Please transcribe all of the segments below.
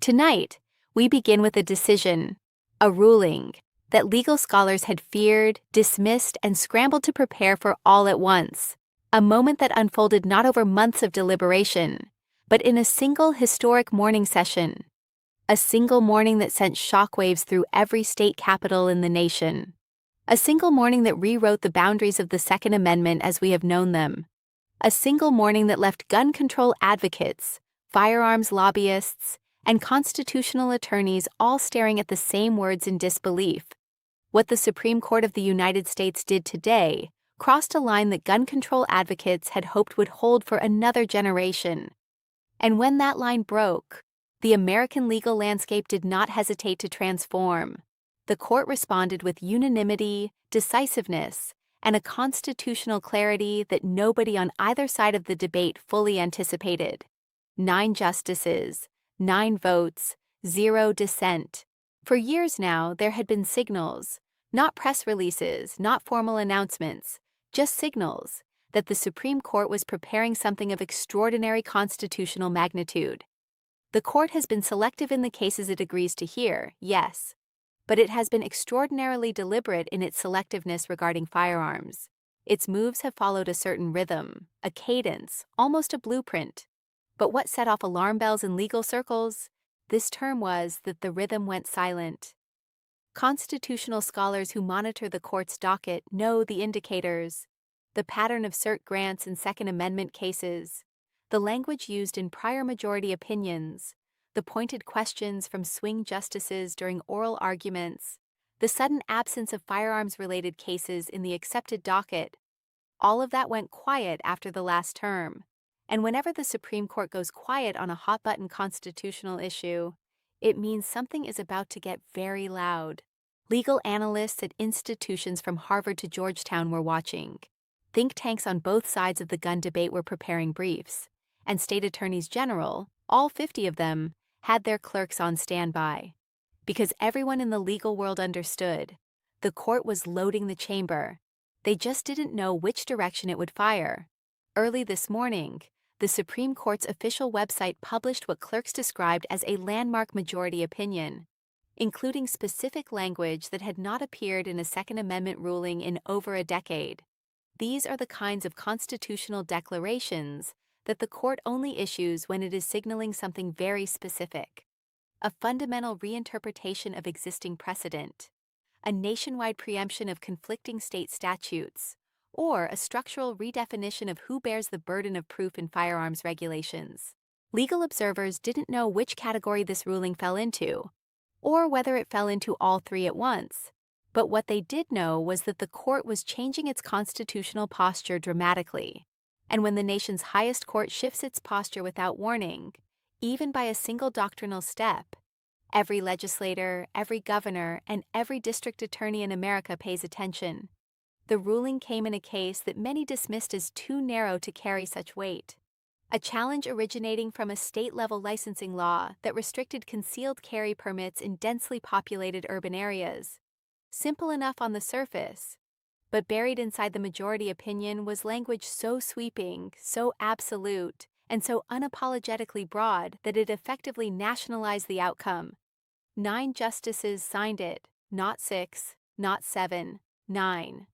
Tonight, we begin with a decision, a ruling, that legal scholars had feared, dismissed, and scrambled to prepare for all at once. A moment that unfolded not over months of deliberation, but in a single historic morning session. A single morning that sent shockwaves through every state capital in the nation. A single morning that rewrote the boundaries of the Second Amendment as we have known them. A single morning that left gun control advocates, firearms lobbyists, and constitutional attorneys all staring at the same words in disbelief. What the Supreme Court of the United States did today crossed a line that gun control advocates had hoped would hold for another generation. And when that line broke, the American legal landscape did not hesitate to transform. The court responded with unanimity, decisiveness, and a constitutional clarity that nobody on either side of the debate fully anticipated. 9 justices, 9 votes, 0 dissent. For years now, there had been signals, not press releases, not formal announcements, just signals, that the Supreme Court was preparing something of extraordinary constitutional magnitude. The court has been selective in the cases it agrees to hear, yes, but it has been extraordinarily deliberate in its selectiveness regarding firearms. Its moves have followed a certain rhythm, a cadence, almost a blueprint. But what set off alarm bells in legal circles this term was that the rhythm went silent. Constitutional scholars who monitor the court's docket know the indicators, the pattern of cert grants in Second Amendment cases, the language used in prior majority opinions, the pointed questions from swing justices during oral arguments, the sudden absence of firearms-related cases in the accepted docket. All of that went quiet after the last term. And whenever the Supreme Court goes quiet on a hot-button constitutional issue, it means something is about to get very loud. Legal analysts at institutions from Harvard to Georgetown were watching. Think tanks on both sides of the gun debate were preparing briefs, and state attorneys general, all 50 of them, had their clerks on standby. Because everyone in the legal world understood, the court was loading the chamber. They just didn't know which direction it would fire. Early this morning, the Supreme Court's official website published what clerks described as a landmark majority opinion, including specific language that had not appeared in a Second Amendment ruling in over a decade. These are the kinds of constitutional declarations that the court only issues when it is signaling something very specific. A fundamental reinterpretation of existing precedent, a nationwide preemption of conflicting state statutes, or a structural redefinition of who bears the burden of proof in firearms regulations. Legal observers didn't know which category this ruling fell into, or whether it fell into all 3 at once. But what they did know was that the court was changing its constitutional posture dramatically. And when the nation's highest court shifts its posture without warning, even by a single doctrinal step, every legislator, every governor, and every district attorney in America pays attention. The ruling came in a case that many dismissed as too narrow to carry such weight. A challenge originating from a state-level licensing law that restricted concealed carry permits in densely populated urban areas. Simple enough on the surface, but buried inside the majority opinion was language so sweeping, so absolute, and so unapologetically broad that it effectively nationalized the outcome. 9 justices signed it, not 6, not 7, 9.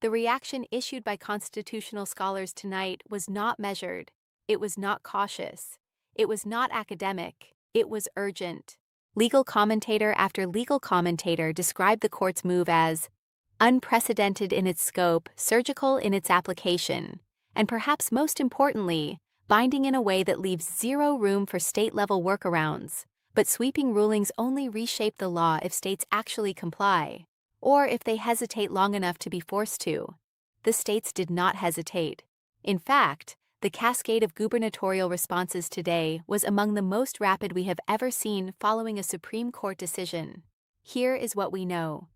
The reaction issued by constitutional scholars tonight was not measured, it was not cautious, it was not academic, it was urgent. Legal commentator after legal commentator described the court's move as unprecedented in its scope, surgical in its application, and perhaps most importantly, binding in a way that leaves 0 room for state-level workarounds, but sweeping rulings only reshape the law if states actually comply, or if they hesitate long enough to be forced to. The states did not hesitate. In fact, the cascade of gubernatorial responses today was among the most rapid we have ever seen following a Supreme Court decision. Here is what we know.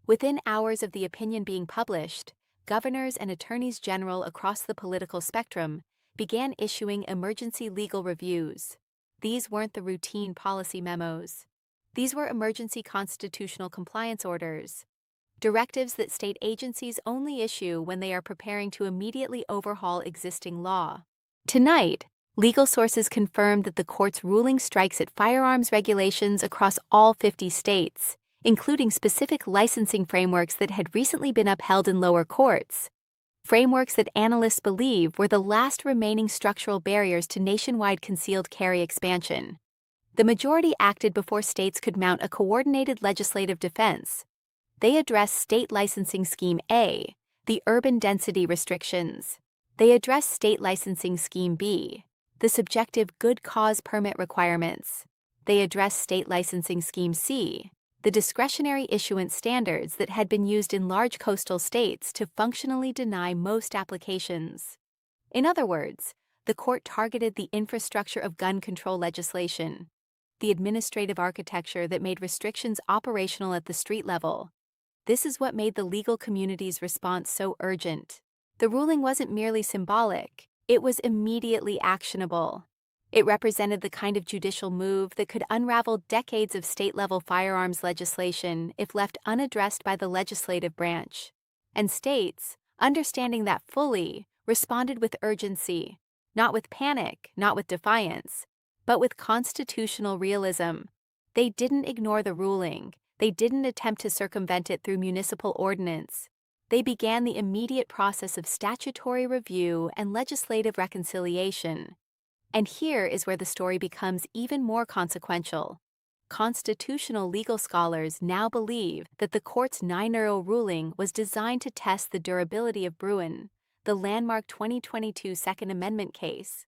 Within hours of the opinion being published, governors and attorneys general across the political spectrum began issuing emergency legal reviews. These weren't the routine policy memos. These were emergency constitutional compliance orders, directives that state agencies only issue when they are preparing to immediately overhaul existing law. Tonight, Legal sources confirmed that the court's ruling strikes at firearms regulations across all 50 states, including specific licensing frameworks that had recently been upheld in lower courts. Frameworks that analysts believe were the last remaining structural barriers to nationwide concealed carry expansion. The majority acted before states could mount a coordinated legislative defense. They addressed State Licensing Scheme A, the urban density restrictions. They addressed State Licensing Scheme B, the subjective good cause permit requirements. They addressed State Licensing Scheme C, the discretionary issuance standards that had been used in large coastal states to functionally deny most applications. In other words, the court targeted the infrastructure of gun control legislation, the administrative architecture that made restrictions operational at the street level. This is what made the legal community's response so urgent. The ruling wasn't merely symbolic, it was immediately actionable. It represented the kind of judicial move that could unravel decades of state-level firearms legislation if left unaddressed by the legislative branch. And states, understanding that fully, responded with urgency, not with panic, not with defiance, but with constitutional realism. They didn't ignore the ruling. They didn't attempt to circumvent it through municipal ordinance. They began the immediate process of statutory review and legislative reconciliation. And here is where the story becomes even more consequential. Constitutional legal scholars now believe that the court's 9-0 ruling was designed to test the durability of Bruin, the landmark 2022 Second Amendment case,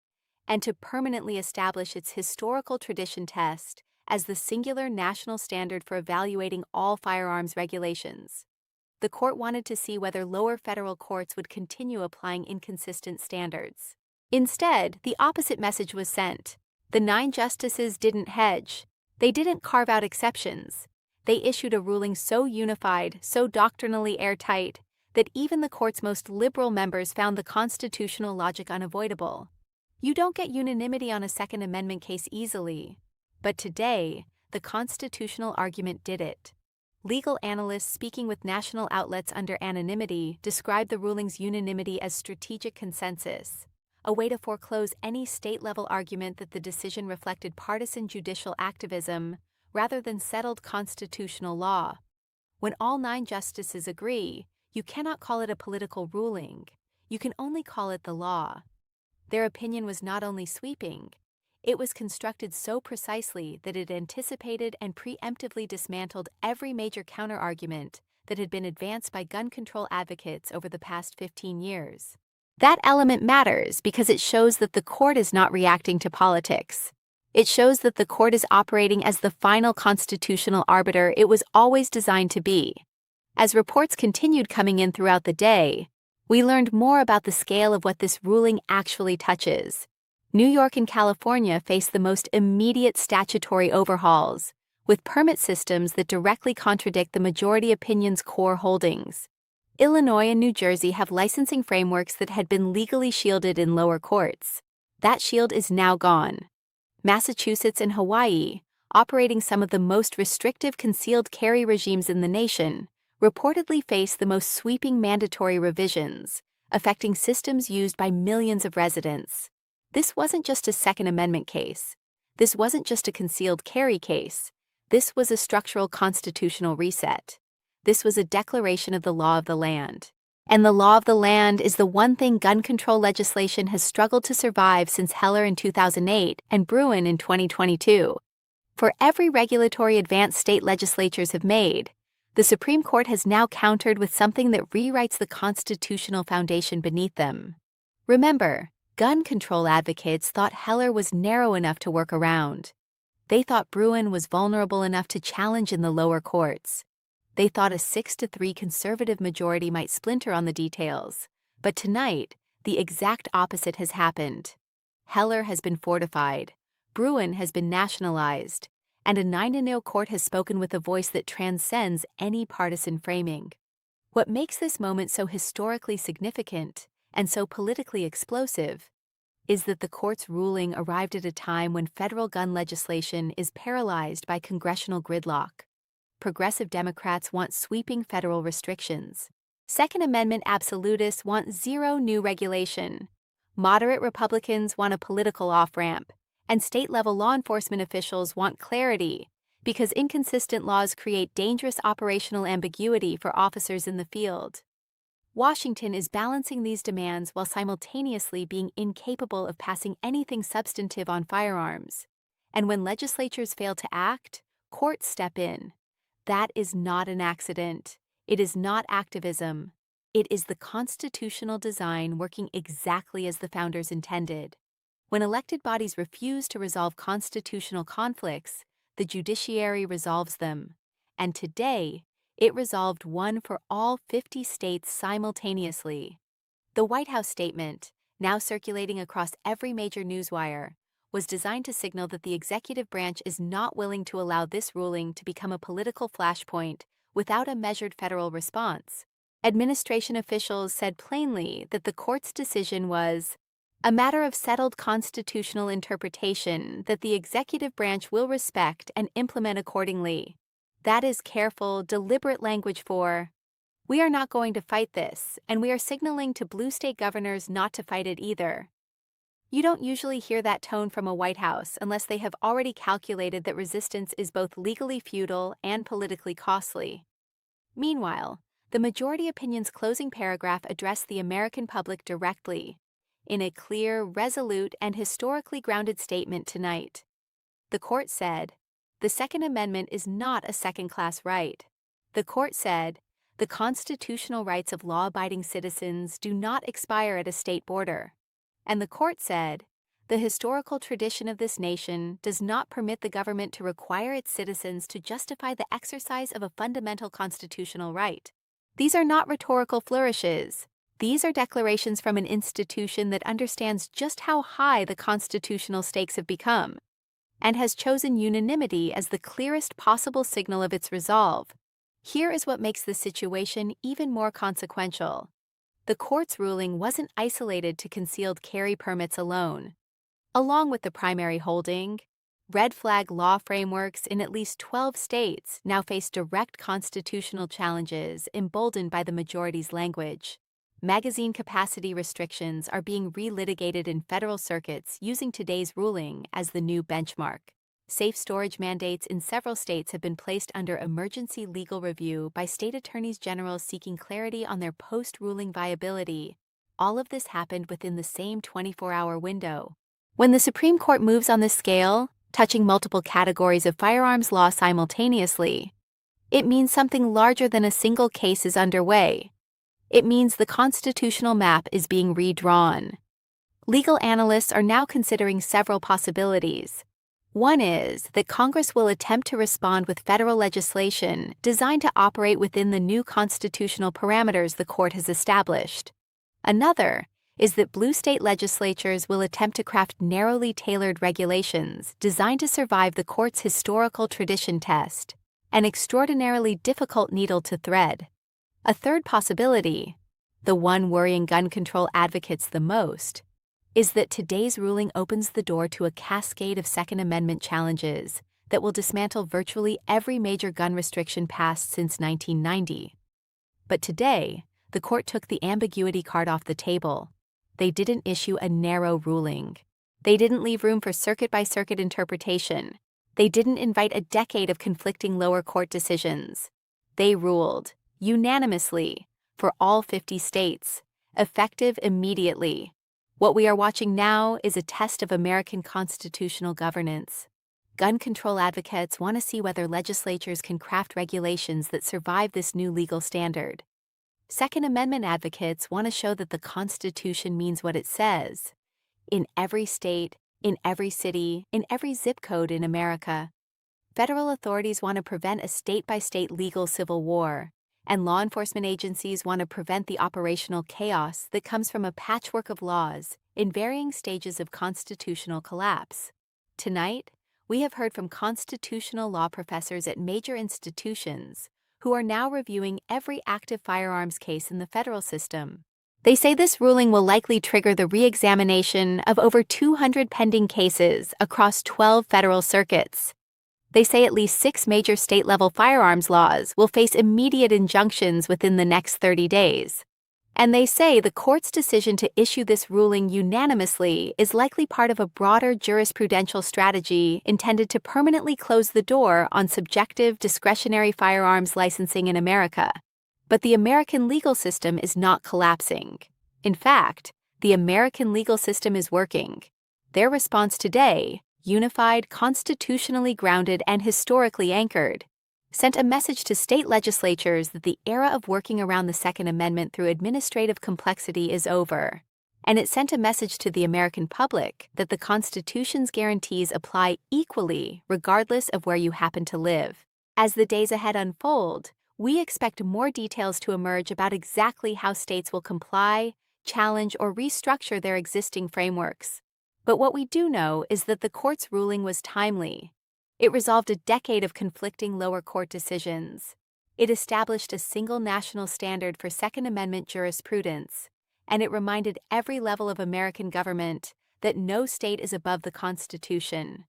and to permanently establish its historical tradition test as the singular national standard for evaluating all firearms regulations. The court wanted to see whether lower federal courts would continue applying inconsistent standards. Instead, the opposite message was sent. The 9 justices didn't hedge. They didn't carve out exceptions. They issued a ruling so unified, so doctrinally airtight, that even the court's most liberal members found the constitutional logic unavoidable. You don't get unanimity on a Second Amendment case easily. But today, the constitutional argument did it. Legal analysts speaking with national outlets under anonymity described the ruling's unanimity as strategic consensus, a way to foreclose any state-level argument that the decision reflected partisan judicial activism rather than settled constitutional law. When all 9 justices agree, you cannot call it a political ruling. You can only call it the law. Their opinion was not only sweeping, it was constructed so precisely that it anticipated and preemptively dismantled every major counterargument that had been advanced by gun control advocates over the past 15 years. That element matters because it shows that the court is not reacting to politics. It shows that the court is operating as the final constitutional arbiter it was always designed to be. As reports continued coming in throughout the day, we learned more about the scale of what this ruling actually touches. New York and California face the most immediate statutory overhauls, with permit systems that directly contradict the majority opinion's core holdings. Illinois and New Jersey have licensing frameworks that had been legally shielded in lower courts. That shield is now gone. Massachusetts and Hawaii, operating some of the most restrictive concealed carry regimes in the nation, reportedly face the most sweeping mandatory revisions, affecting systems used by millions of residents. This wasn't just a Second Amendment case. This wasn't just a concealed carry case. This was a structural constitutional reset. This was a declaration of the law of the land. And the law of the land is the one thing gun control legislation has struggled to survive since Heller in 2008 and Bruin in 2022. For every regulatory advance state legislatures have made, the Supreme Court has now countered with something that rewrites the constitutional foundation beneath them. Remember, gun control advocates thought Heller was narrow enough to work around. They thought Bruin was vulnerable enough to challenge in the lower courts. They thought a 6-3 conservative majority might splinter on the details. But tonight, the exact opposite has happened. Heller has been fortified, Bruin has been nationalized, and a 9-0 court has spoken with a voice that transcends any partisan framing. What makes this moment so historically significant and so politically explosive is that the court's ruling arrived at a time when federal gun legislation is paralyzed by congressional gridlock. Progressive Democrats want sweeping federal restrictions. Second Amendment absolutists want zero new regulation. Moderate Republicans want a political off-ramp, and state-level law enforcement officials want clarity, because inconsistent laws create dangerous operational ambiguity for officers in the field. Washington is balancing these demands while simultaneously being incapable of passing anything substantive on firearms. And when legislatures fail to act, courts step in. That is not an accident. It is not activism. It is the constitutional design working exactly as the founders intended. When elected bodies refuse to resolve constitutional conflicts, the judiciary resolves them. And today, it resolved one for all 50 states simultaneously. The White House statement, now circulating across every major newswire, was designed to signal that the executive branch is not willing to allow this ruling to become a political flashpoint without a measured federal response. Administration officials said plainly that the court's decision was a matter of settled constitutional interpretation that the executive branch will respect and implement accordingly. That is careful, deliberate language for, we are not going to fight this, and we are signaling to blue state governors not to fight it either. You don't usually hear that tone from a White House unless they have already calculated that resistance is both legally futile and politically costly. Meanwhile, the majority opinion's closing paragraph addressed the American public directly, in a clear, resolute, and historically grounded statement tonight. The court said, the Second Amendment is not a second-class right. The court said, the constitutional rights of law-abiding citizens do not expire at a state border. And the court said, the historical tradition of this nation does not permit the government to require its citizens to justify the exercise of a fundamental constitutional right. These are not rhetorical flourishes. These are declarations from an institution that understands just how high the constitutional stakes have become, and has chosen unanimity as the clearest possible signal of its resolve. Here is what makes the situation even more consequential. The court's ruling wasn't isolated to concealed carry permits alone. Along with the primary holding, red flag law frameworks in at least 12 states now face direct constitutional challenges emboldened by the majority's language. Magazine capacity restrictions are being relitigated in federal circuits using today's ruling as the new benchmark. Safe storage mandates in several states have been placed under emergency legal review by state attorneys general seeking clarity on their post-ruling viability. All of this happened within the same 24-hour window. When the Supreme Court moves on this scale, touching multiple categories of firearms law simultaneously, it means something larger than a single case is underway. It means the constitutional map is being redrawn. Legal analysts are now considering several possibilities. One is that Congress will attempt to respond with federal legislation designed to operate within the new constitutional parameters the court has established. Another is that blue state legislatures will attempt to craft narrowly tailored regulations designed to survive the court's historical tradition test, an extraordinarily difficult needle to thread. A third possibility, the one worrying gun control advocates the most, is that today's ruling opens the door to a cascade of Second Amendment challenges that will dismantle virtually every major gun restriction passed since 1990. But today, the court took the ambiguity card off the table. They didn't issue a narrow ruling. They didn't leave room for circuit-by-circuit interpretation. They didn't invite a decade of conflicting lower court decisions. They ruled, unanimously, for all 50 states, effective immediately. What we are watching now is a test of American constitutional governance. Gun control advocates want to see whether legislatures can craft regulations that survive this new legal standard. Second Amendment advocates want to show that the Constitution means what it says. In every state, in every city, in every zip code in America. Federal authorities want to prevent a state-by-state legal civil war, and law enforcement agencies want to prevent the operational chaos that comes from a patchwork of laws in varying stages of constitutional collapse. Tonight, we have heard from constitutional law professors at major institutions who are now reviewing every active firearms case in the federal system. They say this ruling will likely trigger the re-examination of over 200 pending cases across 12 federal circuits. They say at least 6 major state-level firearms laws will face immediate injunctions within the next 30 days. And they say the court's decision to issue this ruling unanimously is likely part of a broader jurisprudential strategy intended to permanently close the door on subjective discretionary firearms licensing in America. But the American legal system is not collapsing. In fact, the American legal system is working. Their response today, unified, constitutionally grounded, and historically anchored, sent a message to state legislatures that the era of working around the Second Amendment through administrative complexity is over. And it sent a message to the American public that the Constitution's guarantees apply equally regardless of where you happen to live. As the days ahead unfold, we expect more details to emerge about exactly how states will comply, challenge, or restructure their existing frameworks. But what we do know is that the court's ruling was timely. It resolved a decade of conflicting lower court decisions. It established a single national standard for Second Amendment jurisprudence, and it reminded every level of American government that no state is above the Constitution.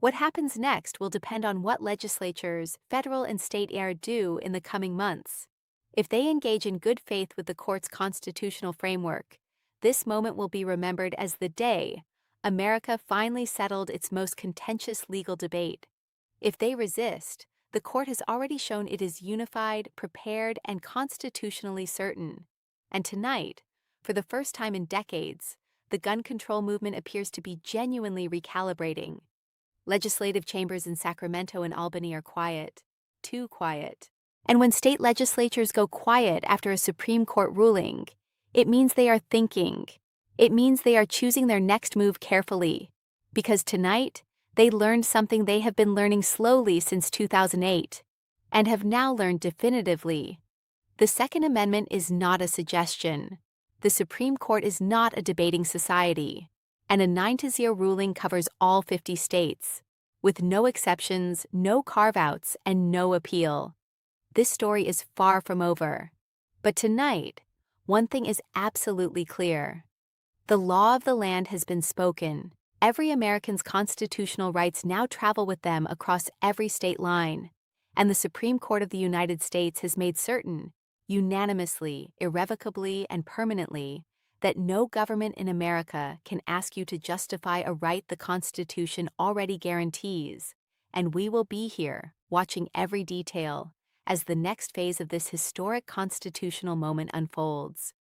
What happens next will depend on what legislatures, federal and state, do in the coming months. If they engage in good faith with the court's constitutional framework, this moment will be remembered as the day America finally settled its most contentious legal debate. If they resist, the court has already shown it is unified, prepared, and constitutionally certain. And tonight, for the first time in decades, the gun control movement appears to be genuinely recalibrating. Legislative chambers in Sacramento and Albany are quiet, too quiet. And when state legislatures go quiet after a Supreme Court ruling, it means they are thinking. It means they are choosing their next move carefully. Because tonight, they learned something they have been learning slowly since 2008, and have now learned definitively. The Second Amendment is not a suggestion. The Supreme Court is not a debating society. And a 9-0 ruling covers all 50 states, with no exceptions, no carve-outs, and no appeal. This story is far from over. But tonight, one thing is absolutely clear. The law of the land has been spoken. Every American's constitutional rights now travel with them across every state line. And the Supreme Court of the United States has made certain, unanimously, irrevocably, and permanently, that no government in America can ask you to justify a right the Constitution already guarantees. And we will be here, watching every detail, as the next phase of this historic constitutional moment unfolds.